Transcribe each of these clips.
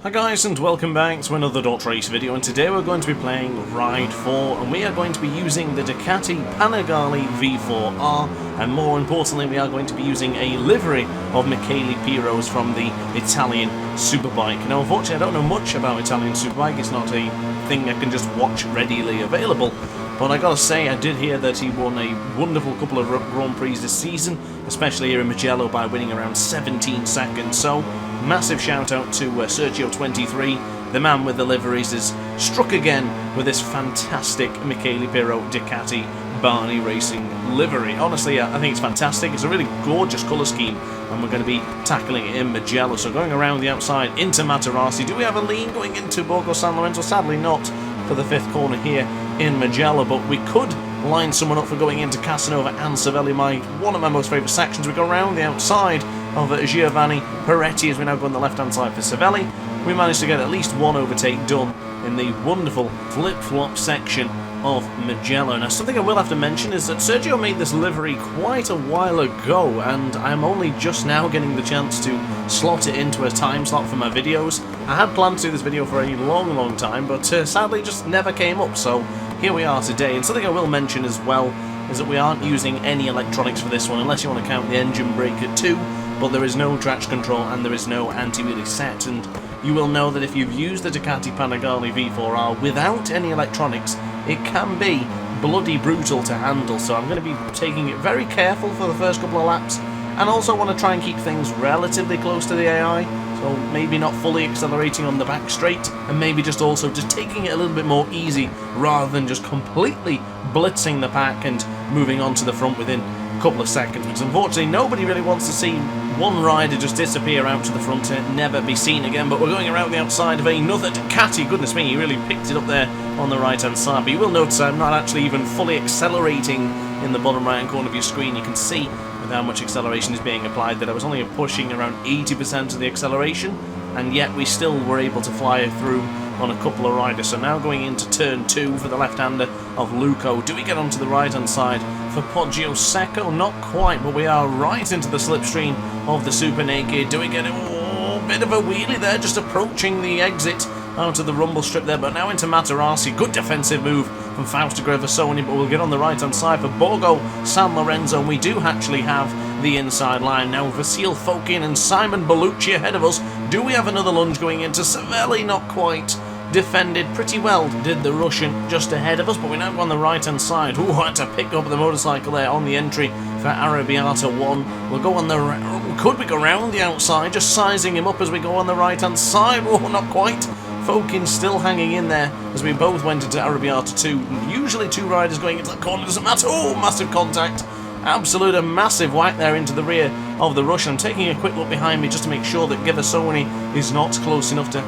Hi guys, and welcome back to another DrAce video, and today we're going to be playing Ride 4, and we are going to be using the Ducati Panigale V4R, and more importantly we are going to be using a livery of Michele Pirro's from the Italian Superbike. Now unfortunately I don't know much about Italian Superbike, it's not a thing I can just watch readily available, but I gotta say, I did hear that he won a wonderful couple of Grand Prix this season, especially here in Michele by winning around 17 seconds, so massive shout out to Sergio23, the man with the liveries, is struck again with this fantastic Michele Pirro Ducati Barney Racing livery. Honestly, I think it's fantastic. It's a really gorgeous colour scheme, and we're going to be tackling it in Michele. So going around the outside into Materassi. Do we have a lean going into Borgo San Lorenzo? Sadly not for the fifth corner here in Michele, but we could line someone up for going into Casanova and Savelli, one of my most favourite sections. We go around the outside of Giovanni Peretti as we now go on the left hand side for Savelli. We managed to get at least one overtake done in the wonderful flip-flop section of Michele. Now something I will have to mention is that Sergio made this livery quite a while ago, and I'm only just now getting the chance to slot it into a time slot for my videos. I had planned to do this video for a long time, but sadly just never came up, so here we are today. And something I will mention as well is that we aren't using any electronics for this one, unless you want to count the engine brake at 2, but there is no traction control and there is no anti-wheelie set, and you will know that if you've used the Ducati Panigale V4R without any electronics, it can be bloody brutal to handle. So I'm going to be taking it very careful for the first couple of laps, and also want to try and keep things relatively close to the AI, so maybe not fully accelerating on the back straight, and maybe just taking it a little bit more easy rather than just completely blitzing the pack and moving on to the front within a couple of seconds, because unfortunately nobody really wants to see one rider just disappear out to the front and never be seen again. But we're going around the outside of another Ducati. Goodness me, he really picked it up there on the right hand side, but you will notice I'm not actually even fully accelerating in the bottom right hand corner of your screen. You can see with how much acceleration is being applied that I was only pushing around 80% of the acceleration, and yet we still were able to fly through on a couple of riders. So now going into turn 2 for the left-hander of Luco. Do we get onto the right-hand side for Poggio Secco? Not quite, but we are right into the slipstream of the Super Naked. Do we get it? Oh, bit of a wheelie there, just approaching the exit out of the rumble strip there, but now into Materassi. Good defensive move from Fausto Grevasoni, but we'll get on the right-hand side for Borgo San Lorenzo, and we do actually have the inside line. Now Vasil Fokin and Simon Bellucci ahead of us. Do we have another lunge going into Savelli? Not quite. Defended pretty well, did the Russian just ahead of us, but we now go on the right-hand side. Ooh, had to pick up the motorcycle there on the entry for Arrabbiata 1. We'll go on the... Could we go around the outside, just sizing him up as we go on the right-hand side? Oh, not quite. Fokin still hanging in there as we both went into Arrabbiata 2. Usually two riders going into the corner, doesn't matter. Oh, massive contact. Absolute a massive whack there into the rear of the Russian. I'm taking a quick look behind me just to make sure that Grevasoni is not close enough to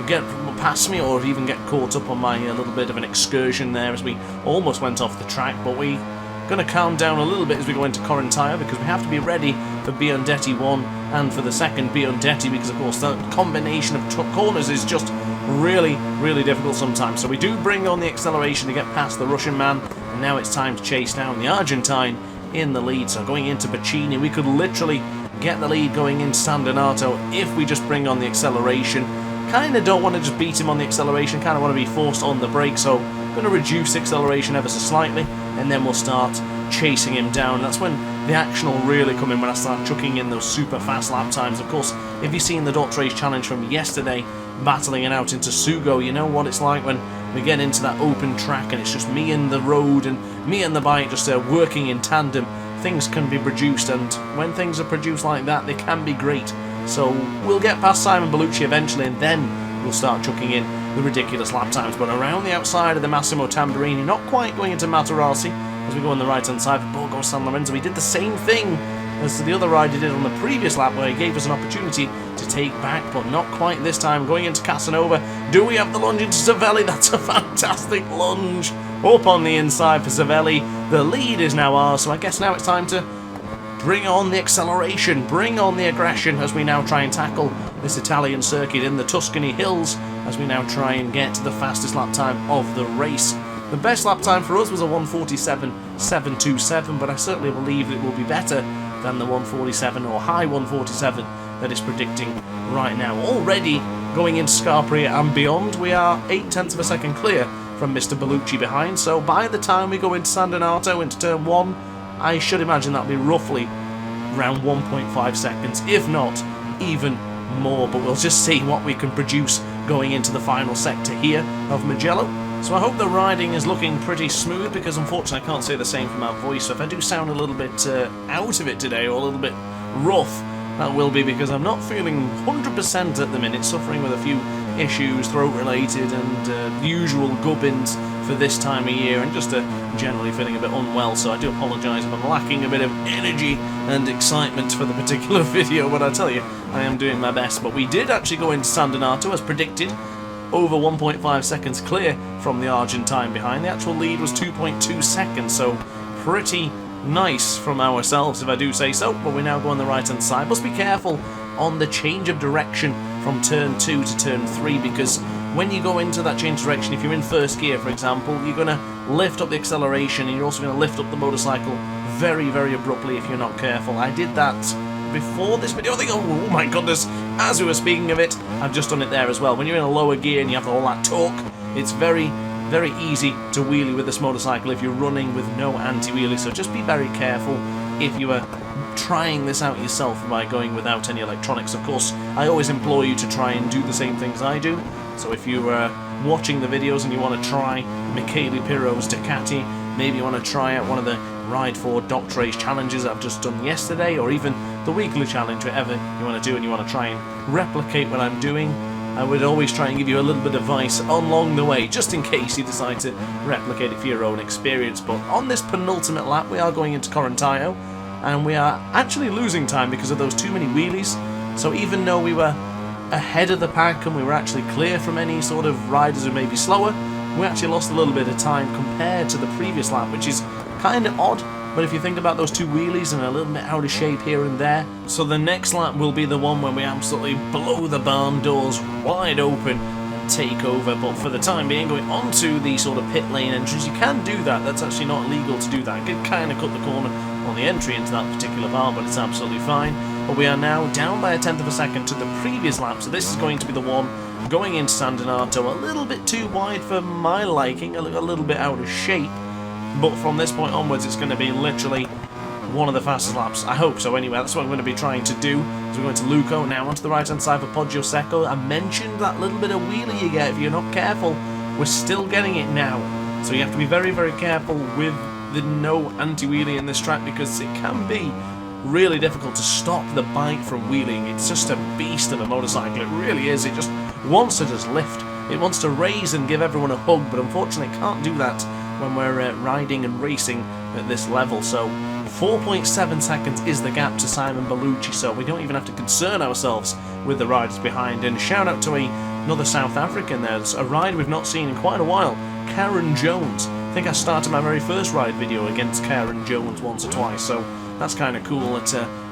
get past me or even get caught up on my little bit of an excursion there as we almost went off the track, but we going to calm down a little bit as we go into Correntaya, because we have to be ready for Biondetti 1 and for the second Biondetti, because of course the combination of corners is just really difficult sometimes. So we do bring on the acceleration to get past the Russian man, and now it's time to chase down the Argentine in the lead. So going into Pacini, we could literally get the lead going into San Donato if we just bring on the acceleration. Kind of don't want to just beat him on the acceleration, kind of want to be forced on the brake, so I'm going to reduce acceleration ever so slightly, and then we'll start chasing him down. That's when the action will really come in, when I start chucking in those super fast lap times. Of course, if you've seen the DrAce challenge from yesterday, battling it out into Sugo, you know what it's like when we get into that open track and it's just me and the road and me and the bike just working in tandem. Things can be produced, and when things are produced like that, they can be great. So we'll get past Simon Bellucci eventually, and then we'll start chucking in the ridiculous lap times. But around the outside of the Massimo Tamburini, not quite going into Materassi, as we go on the right hand side for Borgo San Lorenzo. We did the same thing as the other rider did on the previous lap, where he gave us an opportunity to take back, but not quite this time. Going into Casanova, do we have the lunge into Savelli? That's a fantastic lunge up on the inside for Savelli. The lead is now ours, so I guess now it's time to bring on the acceleration, bring on the aggression as we now try and tackle this Italian circuit in the Tuscany hills, as we now try and get the fastest lap time of the race. The best lap time for us was a 1:47.727, but I certainly believe it will be better than the 1:47 or high 1:47 that is predicting right now. Already going into Scarperia and beyond, we are 0.8 of a second clear from Mr. Bellucci behind, so by the time we go into San Donato, into turn 1, I should imagine that'll be roughly around 1.5 seconds, if not even more, but we'll just see what we can produce going into the final sector here of Mugello. So I hope the riding is looking pretty smooth, because unfortunately I can't say the same for my voice, so if I do sound a little bit out of it today, or a little bit rough, that will be because I'm not feeling 100% at the minute, suffering with a few issues, throat related, and the usual gubbins for this time of year, and just generally feeling a bit unwell, so I do apologise if I'm lacking a bit of energy and excitement for the particular video, but I tell you, I am doing my best. But we did actually go into San Donato as predicted, over 1.5 seconds clear from the Argentine behind. The actual lead was 2.2 seconds, so pretty nice from ourselves, if I do say so. But we now go on the right hand side. Must be careful on the change of direction from turn 2 to turn 3, because when you go into that change of direction, if you're in first gear for example, you're going to lift up the acceleration, and you're also going to lift up the motorcycle very, very abruptly if you're not careful. I did that before this video. I think, oh my goodness, as we were speaking of it, I've just done it there as well. When you're in a lower gear and you have all that torque, it's very, very easy to wheelie with this motorcycle if you're running with no anti-wheelie, so just be very careful if you are trying this out yourself by going without any electronics. Of course, I always implore you to try and do the same things I do, so if you are watching the videos and you want to try Michele Pirro's Ducati, maybe you want to try out one of the Ride 4 DrAce challenges I've just done yesterday, or even the weekly challenge, whatever you want to do, and you want to try and replicate what I'm doing, I would always try and give you a little bit of advice along the way, just in case you decide to replicate it for your own experience. But on this penultimate lap, we are going into Correntallo, and we are actually losing time because of those too many wheelies. So even though we were ahead of the pack and we were actually clear from any sort of riders who may be slower, we actually lost a little bit of time compared to the previous lap, which is kind of odd. But if you think about those two wheelies and a little bit out of shape here and there, so the next lap will be the one when we absolutely blow the barn doors wide open and take over. But for the time being, going onto the sort of pit lane entrance, you can do that. That's actually not illegal to do that. You can kind of cut the corner on the entry into that particular barn, but it's absolutely fine. But we are now down by 1/10 of a second to the previous lap, so this is going to be the one going into San Donato, a little bit too wide for my liking, a little bit out of shape. But from this point onwards, it's going to be literally one of the fastest laps. I hope so anyway. That's what I'm going to be trying to do. So we're going to Luco, now onto the right-hand side for Poggio Secco. I mentioned that little bit of wheelie you get if you're not careful. We're still getting it now. So you have to be very, very careful with the no anti-wheelie in this track, because it can be really difficult to stop the bike from wheeling. It's just a beast of a motorcycle. It really is. It just wants to just lift. It wants to raise and give everyone a hug, but unfortunately it can't do that when we're riding and racing at this level. So 4.7 seconds is the gap to Simon Bellucci, so we don't even have to concern ourselves with the riders behind. And shout out to another South African there. It's a ride we've not seen in quite a while, Karen Jones. I think I started my very first ride video against Karen Jones once or twice, so that's kind of cool that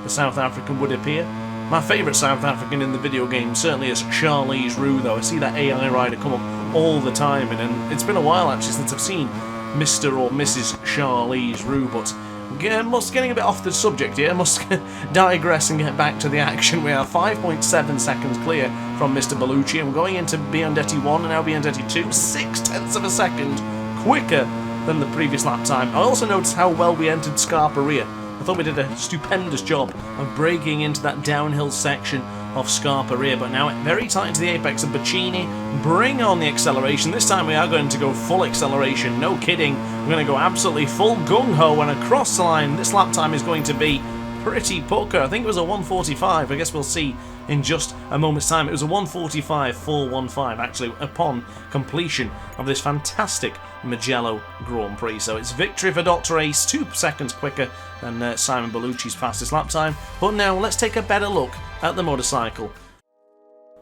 the South African would appear. My favourite South African in the video game certainly is Charlize Roux, though. I see that AI rider come up all the time, and it's been a while actually since I've seen Mr. or Mrs. Charlize Roux, but getting a bit off the subject here, must digress and get back to the action. We are 5.7 seconds clear from Mr. Bellucci, and we're going into Biandetti 1 and now Biandetti 2, 0.6 of a second quicker than the previous lap time. I also noticed how well we entered Scarperia. I thought we did a stupendous job of breaking into that downhill section of Scarperia, but now very tight to the apex of Bacchini. Bring on the acceleration. This time we are going to go full acceleration, no kidding. We're going to go absolutely full gung-ho and across the line. This lap time is going to be pretty pucker. I think it was a 1:45. I guess we'll see in just a moment's time. It was a 1:45.415 actually upon completion of this fantastic Mugello Grand Prix. So it's victory for DrAce, 2 seconds quicker than Simon Bellucci's fastest lap time. But now let's take a better look at the motorcycle.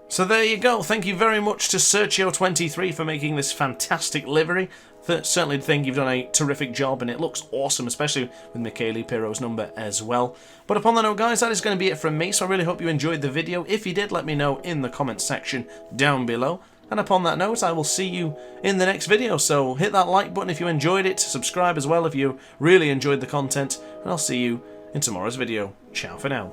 So there you go. Thank you very much to Sergio23 for making this fantastic livery. Certainly think you've done a terrific job, and it looks awesome, especially with Michele Pirro's number as well. But upon that note, guys, that is going to be it from me, so I really hope you enjoyed the video. If you did, let me know in the comments section down below. And upon that note, I will see you in the next video, so hit that like button if you enjoyed it, subscribe as well if you really enjoyed the content, and I'll see you in tomorrow's video. Ciao for now.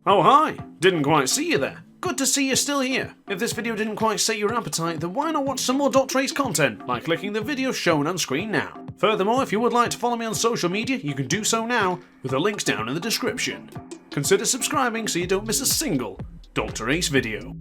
Oh hi! Didn't quite see you there. Good to see you're still here. If this video didn't quite sate your appetite, then why not watch some more DrAce content by clicking the video shown on screen now. Furthermore, if you would like to follow me on social media, you can do so now, with the links down in the description. Consider subscribing so you don't miss a single DrAce video.